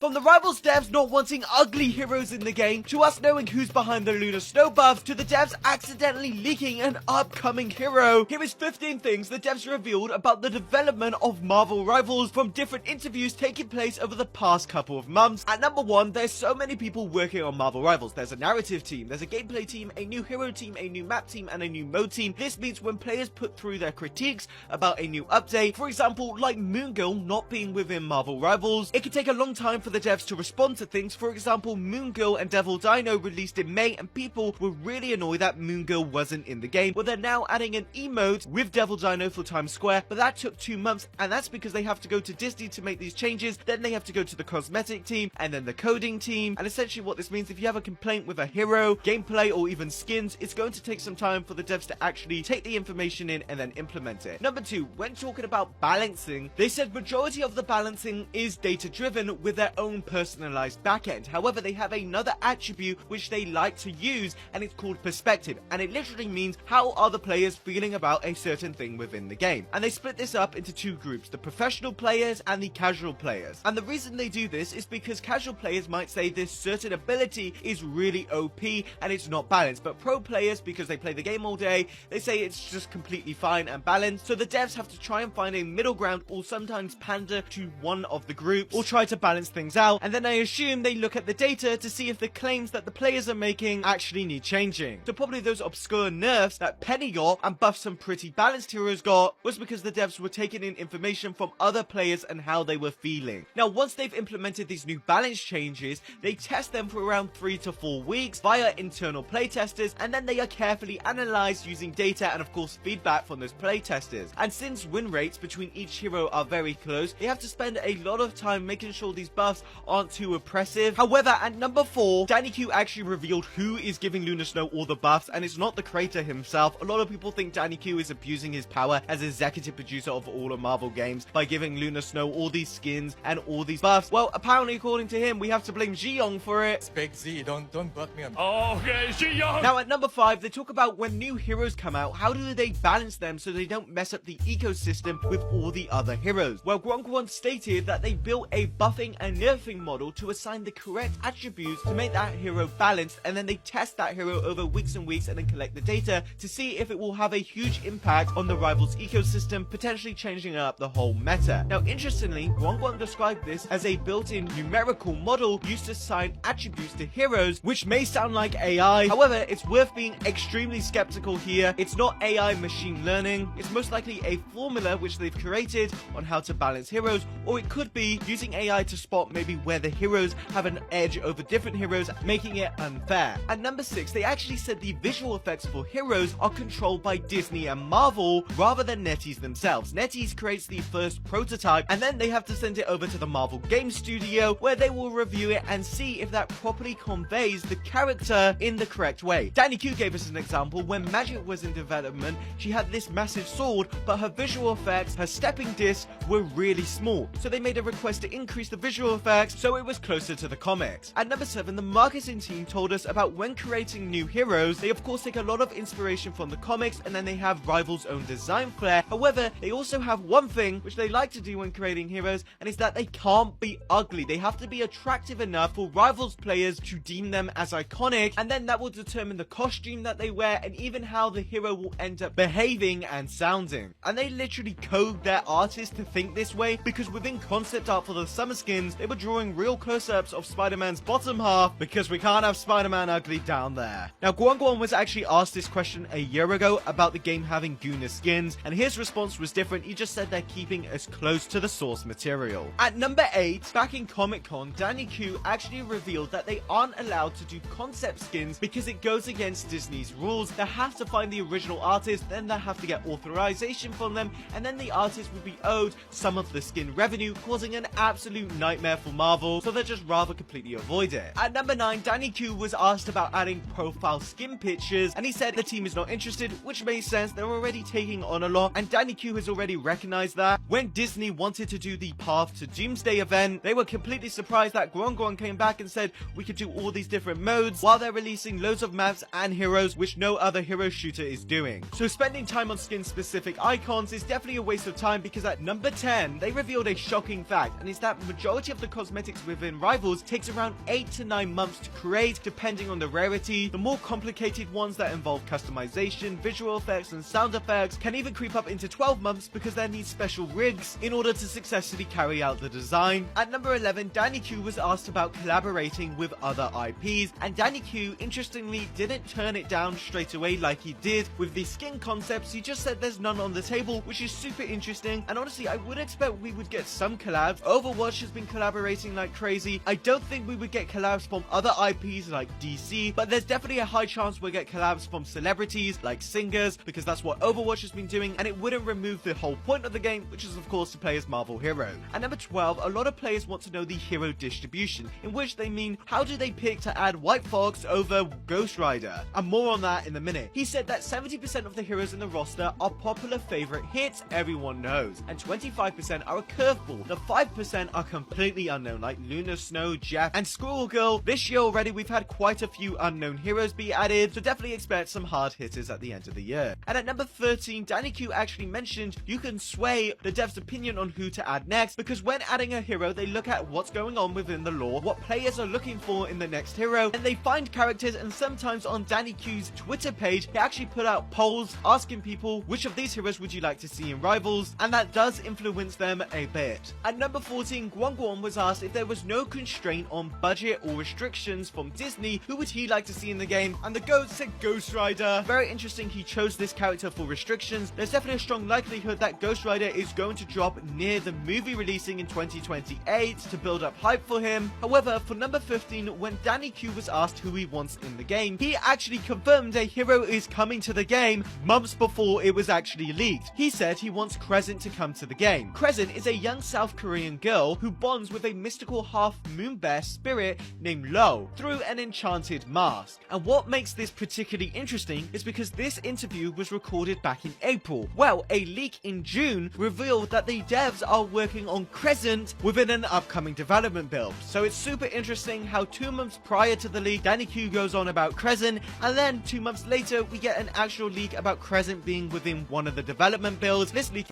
From the Rivals devs not wanting ugly heroes in the game, to us knowing who's behind the Lunar Snow buffs, to the devs accidentally leaking an upcoming hero, here is 15 things the devs revealed about the development of Marvel Rivals from different interviews taking place over the past couple of months. At number 1, there's so many people working on Marvel Rivals. There's a narrative team, there's a gameplay team, a new hero team, a new map team, and a new mode team. This means when players put through their critiques about a new update, for example, like Moon Girl not being within Marvel Rivals, it can take a long time for the devs to respond to things. For example, Moon Girl and Devil Dino released in May and people were really annoyed that Moon Girl wasn't in the game. Well, they're now adding an emote with Devil Dino for Times Square, but that took 2 months, and that's because they have to go to Disney to make these changes. Then they have to go to the cosmetic team and then the coding team. And essentially what this means, if you have a complaint with a hero, gameplay, or even skins, it's going to take some time for the devs to actually take the information in and then implement it. Number 2, when talking about balancing, they said majority of the balancing is data driven with their own personalized backend. However, they have another attribute which they like to use, and it's called perspective, and it literally means how are the players feeling about a certain thing within the game. And they split this up into 2 groups, the professional players and the casual players. And the reason they do this is because casual players might say this certain ability is really OP and it's not balanced, but pro players, because they play the game all day, they say it's just completely fine and balanced. So the devs have to try and find a middle ground, or sometimes pander to one of the groups, or try to balance things out. And then I assume they look at the data to see if the claims that the players are making actually need changing. So probably those obscure nerfs that Penny got and buffs some pretty balanced heroes got was because the devs were taking in information from other players and how they were feeling. Now, once they've implemented these new balance changes, they test them for around 3 to 4 weeks via internal playtesters, and then they are carefully analyzed using data and of course feedback from those playtesters. And since win rates between each hero are very close, they have to spend a lot of time making sure these buffs aren't too oppressive. However, at number 4, Danny Q actually revealed who is giving Lunar Snow all the buffs, and it's not the creator himself. A lot of people think Danny Q is abusing his power as executive producer of all of Marvel games by giving Lunar Snow all these skins and all these buffs. Well, apparently according to him, we have to blame Ji-Young for it. It's Big Z, don't butt me up. Oh, okay, Ji-Young! Now at number 5, they talk about when new heroes come out, how do they balance them so they don't mess up the ecosystem with all the other heroes? Well, Gronkwon stated that they built a buffing and nerfing model to assign the correct attributes to make that hero balanced, and then they test that hero over weeks and weeks and then collect the data to see if it will have a huge impact on the Rivals ecosystem, potentially changing up the whole meta. Now interestingly, Gronkwon described this as a built-in numerical model used to assign attributes to heroes, which may sound like AI. However, it's worth being extremely skeptical here. It's not AI machine learning. It's most likely a formula which they've created on how to balance heroes, or it could be using AI to spot maybe where the heroes have an edge over different heroes, making it unfair. At number 6, they actually said the visual effects for heroes are controlled by Disney and Marvel rather than NetEase themselves. NetEase creates the first prototype, and then they have to send it over to the Marvel Game Studio, where they will review it and see if that properly conveys the character in the correct way. Danny Q gave us an example. When Magic was in development, she had this massive sword, but her visual effects, her stepping discs, were really small. So they made a request to increase the visual effects so it was closer to the comics. At number 7, the marketing team told us about when creating new heroes, they of course take a lot of inspiration from the comics, and then they have Rivals' own design flair. However, they also have one thing which they like to do when creating heroes, and it's that they can't be ugly. They have to be attractive enough for Rivals players to deem them as iconic, and then that will determine the costume that they wear and even how the hero will end up behaving and sounding. And they literally code their artists to think this way, because within concept art for the summer skins, they were drawing real close-ups of Spider-Man's bottom half, because we can't have Spider-Man ugly down there. Now, Guangguan was actually asked this question a year ago about the game having Guna skins, and his response was different. He just said they're keeping as close to the source material. At number 8, back in Comic-Con, Danny Q actually revealed that they aren't allowed to do concept skins because it goes against Disney's rules. They have to find the original artist, then they have to get authorization from them, and then the artist would be owed some of the skin revenue, causing an absolute nightmare for Marvel, so they'd just rather completely avoid it. At number 9, Danny Q was asked about adding profile skin pictures, and he said the team is not interested, which makes sense. They're already taking on a lot, and Danny Q has already recognized that. When Disney wanted to do the Path to Doomsday event, they were completely surprised that Guangguan came back and said we could do all these different modes while they're releasing loads of maps and heroes, which no other hero shooter is doing. So spending time on skin specific icons is definitely a waste of time, because at number 10, they revealed a shocking fact, and it's that majority of the cosmetics within Rivals takes around 8 to 9 months to create, depending on the rarity. The more complicated ones that involve customization, visual effects, and sound effects can even creep up into 12 months because there needs special rigs in order to successfully carry out the design. At number 11, Danny Q was asked about collaborating with other IPs, and Danny Q interestingly didn't turn it down straight away like he did with the skin concepts. He just said there's none on the table, which is super interesting, and honestly I would expect we would get some collabs. Overwatch has been collaborating like crazy. I don't think we would get collabs from other IPs like DC, but there's definitely a high chance we'll get collabs from celebrities like singers, because that's what Overwatch has been doing, and it wouldn't remove the whole point of the game, which is of course to play as Marvel Hero. At number 12, a lot of players want to know the hero distribution, in which they mean how do they pick to add White Fox over Ghost Rider, and more on that in a minute. He said that 70% of the heroes in the roster are popular favorite hits everyone knows, and 25% are a curveball. The 5% are completely unknown, like Luna, Snow, Jeff, and Squirrel Girl. This year already we've had quite a few unknown heroes be added, so definitely expect some hard hitters at the end of the year. And at number 13, Danny Q actually mentioned you can sway the dev's opinion on who to add next, because when adding a hero they look at what's going on within the lore, what players are looking for in the next hero, and they find characters. And sometimes on Danny Q's Twitter page he actually put out polls asking people which of these heroes would you like to see in Rivals, and that does influence them a bit. At number 14, Guan was asked if there was no constraint on budget or restrictions from Disney, who would he like to see in the game, and the GOAT said Ghost Rider. Very interesting he chose this character for restrictions. There's definitely a strong likelihood that Ghost Rider is going to drop near the movie releasing in 2028 to build up hype for him. However, for number 15, when Danny Q was asked who he wants in the game, he actually confirmed a hero is coming to the game months before it was actually leaked. He said he wants Crescent to come to the game. Crescent is a young South Korean girl who bonds with a mystical half-moon bear spirit named Lo through an enchanted mask. And what makes this particularly interesting is because this interview was recorded back in April. Well, a leak in June revealed that the devs are working on Crescent within an upcoming development build. So it's super interesting how 2 months prior to the leak, Danny Q goes on about Crescent, and then 2 months later we get an actual leak about Crescent being within one of the development builds. This leak